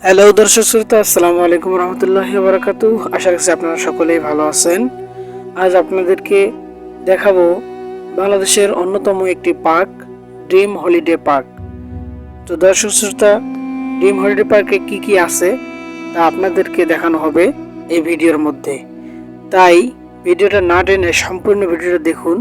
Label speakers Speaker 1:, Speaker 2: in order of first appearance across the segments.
Speaker 1: Hello দর্শক শ্রোতা, আসসালামু আলাইকুম রহমতুল্লাহি ওয়া বারাকাতুহু। আশা করছি আপনারা সকলেই ভালো আছেন। আজ আপনাদেরকে দেখাবো বাংলাদেশের অন্যতম একটি পার্ক, ড্রিম হলিডে পার্ক। তো দর্শক শ্রোতা, ড্রিম হলিডে পার্কে কি কি আছে তা আপনাদেরকে দেখানো হবে এই ভিডিওর মধ্যে। তাই ভিডিওটা না টেনে সম্পূর্ণ ভিডিওটা দেখুন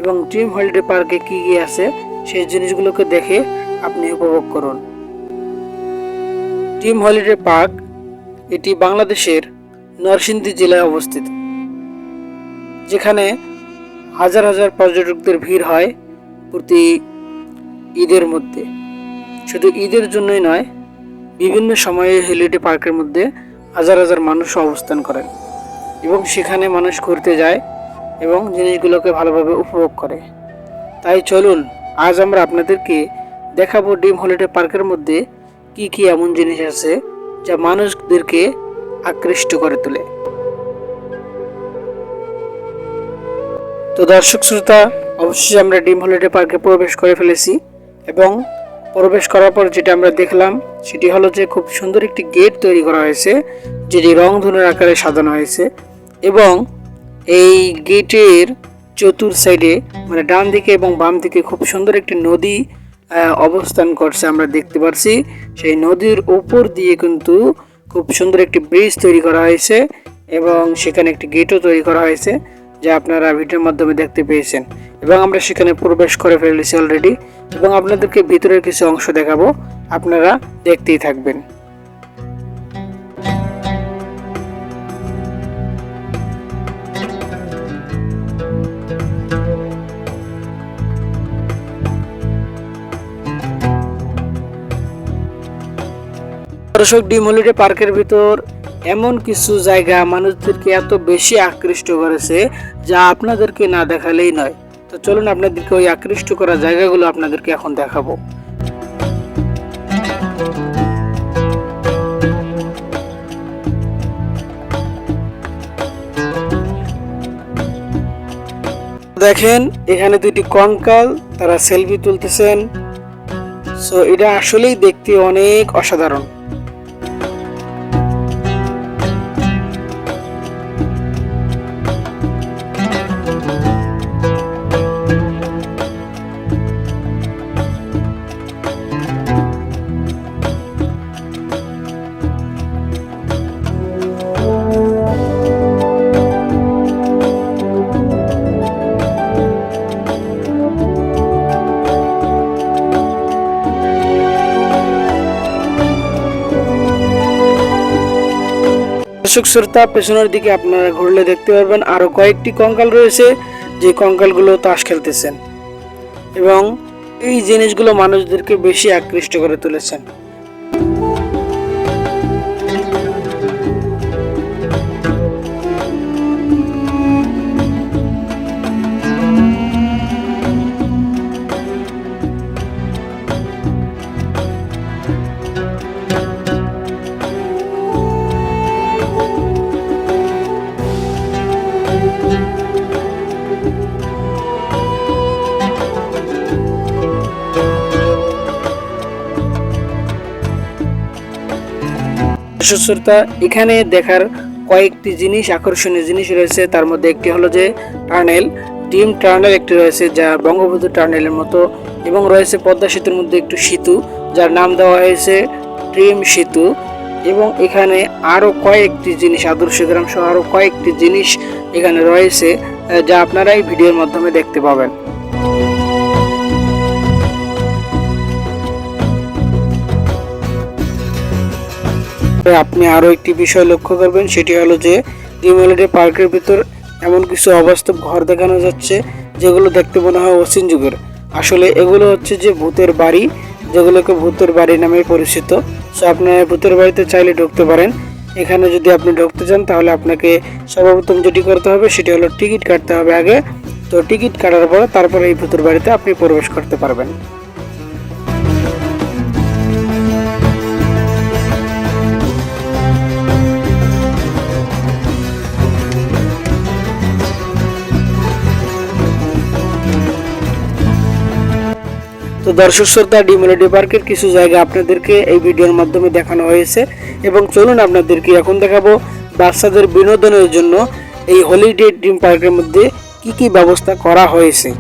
Speaker 1: এবং ড্রিম হলিডে পার্কে কি কি আছে সেই জিনিসগুলোকে দেখে আপনি উপভোগ করুন। ড্রিম হলিডে পার্ক এটি বাংলাদেশের নরসিংদী জেলায় অবস্থিত, যেখানে হাজার হাজার পর্যটকদের ভিড় হয় প্রতি ঈদের মধ্যে। শুধু ঈদের জন্যই নয়, বিভিন্ন সময়ে হলিডে পার্কের মধ্যে হাজার হাজার মানুষ অবস্থান করেন এবং সেখানে মানুষ ঘুরতে যায় এবং জিনিসগুলোকে ভালোভাবে উপভোগ করে। তাই চলুন আজ আমরা আপনাদেরকে দেখাবো ড্রিম হলিডে পার্কের মধ্যে কি কি এমন জিনিস আছে যা মানুষদেরকে আকৃষ্ট করে তোলে। তো দর্শক শ্রোতা, অবশ্যই আমরা ড্রিম হলিডে পার্কে প্রবেশ করে ফেলেছি এবং প্রবেশ করার পর যেটা আমরা দেখলাম সেটি হলো যে খুব সুন্দর একটি গেট তৈরি করা হয়েছে, যেটি রংধনুর আকারে সাজানো হয়েছে এবং এই গেটের চতুর সাইডে মানে ডান দিকে এবং বাম দিকে খুব সুন্দর একটি নদী অবস্থান করছে আমরা দেখতে পাচ্ছি। সেই নদীর উপর দিয়ে কিন্তু খুব সুন্দর একটি ব্রিজ তৈরি করা হয়েছে এবং সেখানে একটি গেটও তৈরি করা হয়েছে, যা আপনারা ভিডিওর মাধ্যমে দেখতে পেয়েছেন। এবং আমরা সেখানে প্রবেশ করে ফেলেছি অলরেডি এবং আপনাদেরকে ভিতরের কিছু অংশ দেখাবো, আপনারা দেখতেই থাকবেন। দর্শক, ড্রিম হলিডে পার্কের ভিতর এমন কিছু জায়গা মানুষদেরকে এত বেশি আকৃষ্ট করেছে যা আপনাদেরকে না দেখালেই নয়। তো চলুন আপনাদেরকে ওই আকৃষ্ট করা জায়গাগুলো আপনাদেরকে এখন দেখাবো। দেখেন, এখানে দুইটি কঙ্কাল, তারা সেলফি তুলতেছেন। সো এটা আসলেই দেখতে অনেক অসাধারণ। দর্শক শ্রোতা, পেছনের দিকে আপনারা ঘুরলে দেখতে পারবেন আরো কয়েকটি কঙ্কাল রয়েছে, যে কঙ্কালগুলো তাস খেলতেছেন এবং এই জিনিসগুলো মানুষদেরকে বেশি আকৃষ্ট করে তুলেছেন। দর্শক শ্রোতা, এখানে দেখার কয়েকটি জিনিস, আকর্ষণীয় জিনিস রয়েছে। তার মধ্যে একটি হলো যে টানেল, ডিম টানেল একটি রয়েছে যা বঙ্গবন্ধু টানেলের মতো, এবং রয়েছে পদ্মা সেতুর মধ্যে একটু সেতু যার নাম দেওয়া হয়েছে ড্রিম সেতু। এবং এখানে আরো কয়েকটি জিনিস, আদর্শ গ্রাম সহ আরো কয়েকটি জিনিস এখানে রয়েছে যা আপনারা এই ভিডিওর মাধ্যমে দেখতে পাবেন। আপনি আরো একটি বিষয় লক্ষ্য করবেন, সেটি হলো যে ড্রিম হলিডে পার্কের ভিতর এমন কিছু অবাস্তব ঘর দেখানো যাচ্ছে যেগুলো দেখতে মনে হয় অচিন যুগের। আসলে এগুলো হচ্ছে যে ভূতের বাড়ি, যেগুলোকে ভূতের বাড়ি নামে পরিচিত। সো আপনারা ভূতের বাড়িতে চাইলে ঢুকতে পারেন। এখানে যদি আপনি ঢুকতে চান তাহলে আপনাকে সর্বপ্রথম যেটি করতে হবে সেটি হলো টিকিট কাটতে হবে আগে। তো টিকিট কাটার পর তারপরে এই ভূতের বাড়িতে আপনি প্রবেশ করতে পারবেন। তো দর্শক শ্রোতা, ড্রিম হলিডে পার্কের কিছু জায়গা আপনাদেরকে এই ভিডিওর মাধ্যমে দেখানো হয়েছে এবং চলুন আপনাদেরকে এখন দেখাবো বাচ্চাদের বিনোদনের জন্য এই হলিডে ড্রিম পার্কের মধ্যে কি কি ব্যবস্থা করা হয়েছে।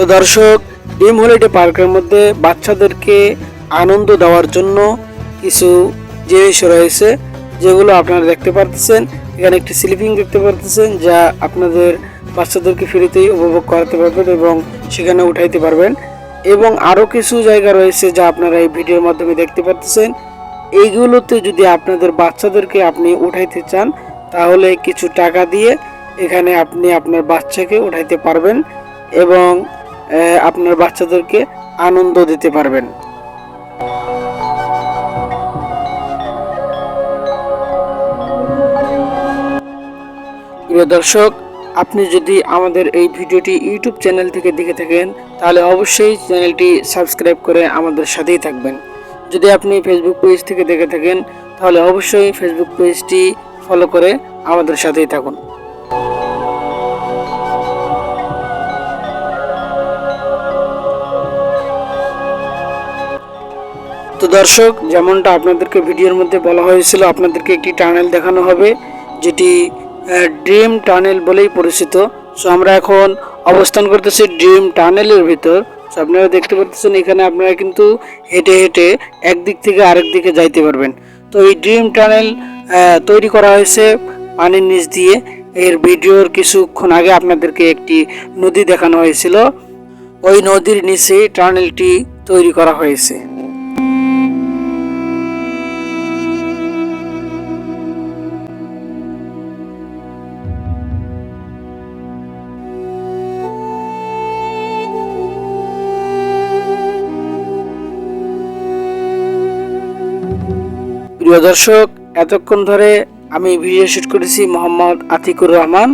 Speaker 1: তো দর্শক, ড্রিম হলিডে পার্কের মধ্যে বাচ্চাদেরকে আনন্দ দেওয়ার জন্য কিছু জিনিস রয়েছে, যেগুলো আপনারা দেখতে পারতেছেন। এখানে একটি স্লিপিং দেখতে পারতেছেন, যা আপনাদের বাচ্চাদেরকে ফ্রিতেই উপভোগ করাতে পারবেন এবং সেখানে উঠাইতে পারবেন। এবং আরও কিছু জায়গা রয়েছে যা আপনারা এই ভিডিওর মাধ্যমে দেখতে পারতেছেন। এইগুলোতে যদি আপনাদের বাচ্চাদেরকে আপনি উঠাইতে চান, তাহলে কিছু টাকা দিয়ে এখানে আপনি আপনার বাচ্চাকে উঠাইতে পারবেন এবং আপনার বাচ্চাদেরকে আনন্দ দিতে পারবেন। প্রিয় দর্শক, আপনি যদি আমাদের এই ভিডিওটি ইউটিউব চ্যানেল থেকে দেখে থাকেন, তাহলে অবশ্যই চ্যানেলটি সাবস্ক্রাইব করে আমাদের সাথেই থাকবেন। যদি আপনি ফেসবুক পেজ থেকে দেখে থাকেন, তাহলে অবশ্যই ফেসবুক পেজটি ফলো করে আমাদের সাথেই থাকুন। তো দর্শক, যেমনটা আপনাদেরকে ভিডিওর মধ্যে বলা হয়েছিল, আপনাদেরকে একটি টানেল দেখানো হবে, যেটি ড্রিম টানেল বলেই পরিচিত। সো আমরা এখন অবস্থান করতেছি ড্রিম টানেলের ভিতর। সো আপনারা দেখতে পাচ্ছেন, এখানে আপনারা কিন্তু হেঁটে হেঁটে একদিক থেকে আরেক দিকে যাইতে পারবেন। তো এই ড্রিম টানেল তৈরি করা হয়েছে পানির নিচ দিয়ে। এর ভিডিওর কিছুক্ষণ আগে আপনাদেরকে একটি নদী দেখানো হয়েছিল, ওই নদীর নিচে টানেলটি তৈরি করা হয়েছে। প্রিয় দর্শক, এতক্ষণ ধরে আমি ভিডিও শুট করেছি মোহাম্মদ আতিকুর রহমান।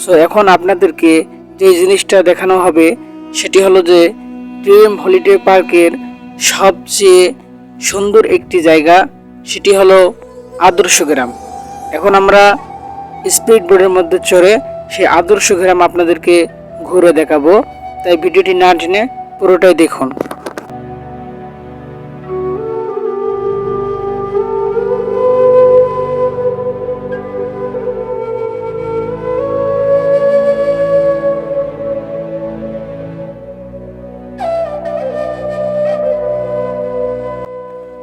Speaker 1: সো এখন আপনাদেরকে যে জিনিসটা দেখানো হবে সেটি হলো যে ড্রিম হলিডে পার্কের সবচেয়ে সুন্দর একটি জায়গা, সেটি হলো আদর্শ গ্রাম। এখন আমরা স্পিড বোর্ডের মধ্যে চড়ে সেই আদর্শ গ্রাম আপনাদেরকে ঘুরে দেখাবো, তাই ভিডিওটি না টেনে পুরোটাই দেখুন।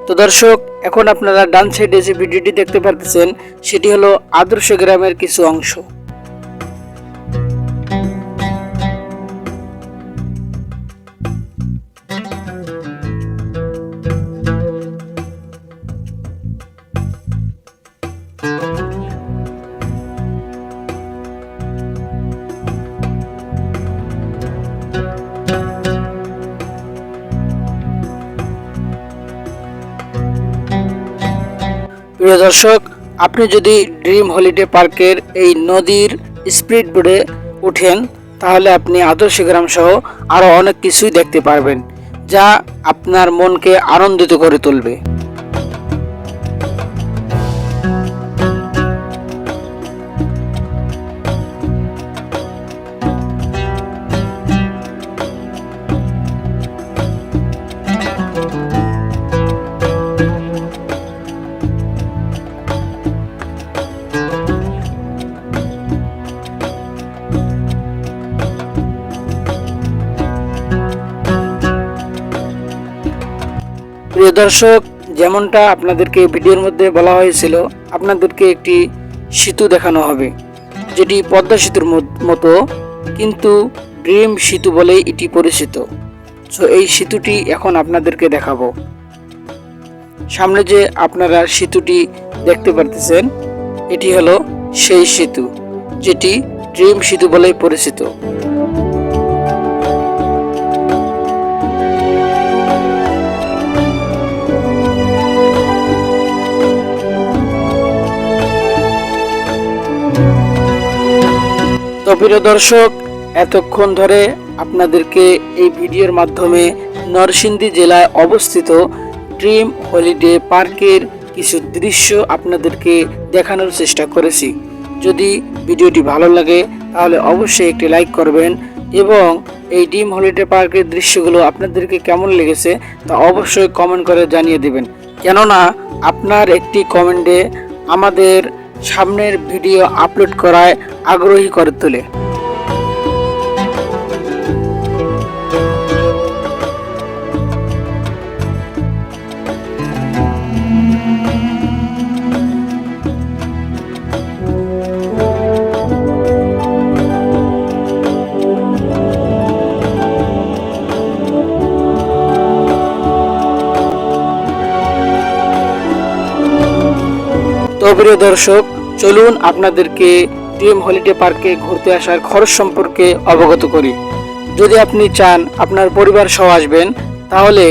Speaker 1: তো দর্শক, এখন আপনারা ডান সাইডে যে ভিডিওটি দেখতে পারতেছেন, সেটি হলো আদর্শ গ্রামের কিছু অংশ। প্রিয় দর্শক, আপনি যদি ড্রিম হলিডে পার্কের এই নদীর স্পিড বোর্ডে ওঠেন, তাহলে আপনি আদর্শ গ্রাম সহ আরও অনেক কিছুই দেখতে পারবেন, যা আপনার মনকে আনন্দিত করে তুলবে। প্রিয় দর্শক, যেমনটা আপনাদেরকে ভিডিওর মধ্যে বলা হয়েছিল, আপনাদেরকে একটি সেতু দেখানো হবে, যেটি পদ্মা সেতুর মতো, কিন্তু ড্রিম সেতু বলেই এটি পরিচিত। সো এই সেতুটি এখন আপনাদেরকে দেখাবো। সামনে যে আপনারা সেতুটি দেখতে পারতেছেন, এটি হলো সেই সেতু, যেটি ড্রিম সেতু বলেই পরিচিত। তো প্রিয় দর্শক, এতক্ষণ ধরে আপনাদেরকে এই ভিডিওর মাধ্যমে নরসিংদী জেলায় অবস্থিত ড্রিম হলিডে পার্কের কিছু দৃশ্য আপনাদেরকে দেখানোর চেষ্টা করেছি। যদি ভিডিওটি ভালো লাগে তাহলে অবশ্যই একটি লাইক করবেন এবং এই ড্রিম হলিডে পার্কের দৃশ্যগুলো আপনাদেরকে কেমন লেগেছে তা অবশ্যই কমেন্ট করে জানিয়ে দেবেন, কেননা আপনার একটি কমেন্টে আমাদের সামনের ভিডিও আপলোড করায় আগ্রহী করে তোলে। তো প্রিয় দর্শক, চলুন আপনাদেরকে ড্রিম হলিডে পার্কে ঘুরতে আসার খরচ সম্পর্কে অবগত করি। যদি আপনি চান আপনার পরিবার সহ আসবেন তাহলে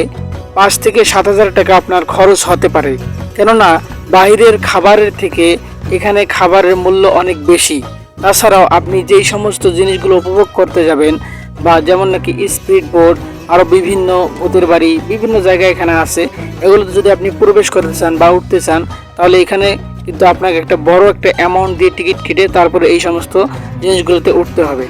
Speaker 1: 5 থেকে 7,000 টাকা আপনার খরচ হতে পারে, কেননা বাইরের খাবারের থেকে এখানে খাবারের মূল্য অনেক বেশি। তাছাড়াও আপনি যেই সমস্ত জিনিসগুলো উপভোগ করতে যাবেন বা যেমন নাকি স্পিড বোট, আরও বিভিন্ন ভূতের বাড়ি, বিভিন্ন জায়গায় এখানে আছে, এগুলোতে যদি আপনি প্রবেশ করতে চান বা উঠতে চান তাহলে এখানে কিন্তু আপনাকে একটা বড় একটা অ্যামাউন্ট দিয়ে টিকিট কেটে তারপরে এই সমস্ত জিনিসগুলোতে উঠতে হবে।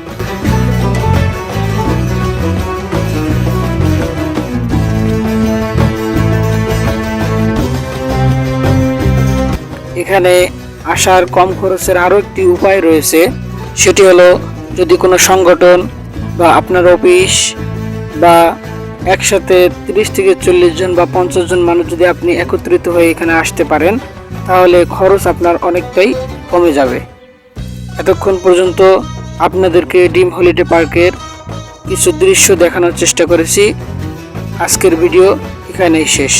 Speaker 1: এখানে আসার কম খরচের আরও একটি উপায় রয়েছে, সেটি হলো যদি কোনো সংগঠন বা আপনার অফিস বা একসাথে 30 থেকে 40 জন বা 50 জন মানুষ যদি আপনি একত্রিত হয়ে এখানে আসতে পারেন তাহলে খরচ আপনার অনেকটাই কমে যাবে। এতক্ষণ পর্যন্ত আপনাদেরকে ড্রিম হলিডে পার্কের কিছু দৃশ্য দেখানোর চেষ্টা করেছি। আজকের ভিডিও এখানেই শেষ।